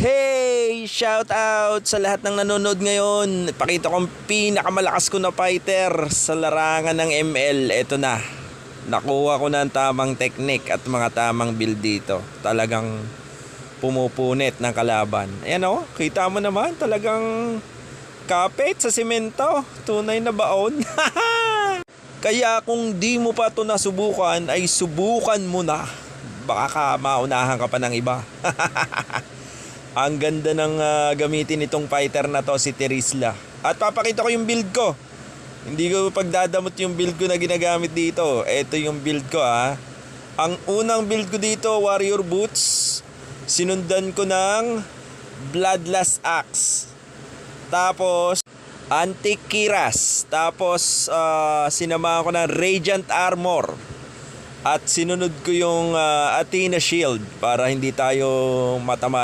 Hey! Shout out sa lahat ng nanonood ngayon. Pakita ko ang pinakamalakas ko na fighter sa larangan ng ML. Ito na. Nakuha ko na ang tamang technique at mga tamang build dito. Talagang pumupunit ng kalaban. Ayan o, kita mo naman. Talagang kapit sa simento. Tunay na baon. Kaya kung di mo pa ito nasubukan, ay subukan mo na. Baka maunahan ka pa ng iba. Ang ganda ng gamitin itong fighter na to, si Terizla. At papakita ko yung build ko. Hindi ko pagdadamot yung build ko na ginagamit dito. Ito yung build ko ha. Ang unang build ko dito, Warrior Boots. Sinundan ko ng Bloodlust Axe. Tapos Antique Kiras. Tapos sinamahan ko ng Radiant Armor. At sinunod ko yung Athena Shield para hindi tayo matamaan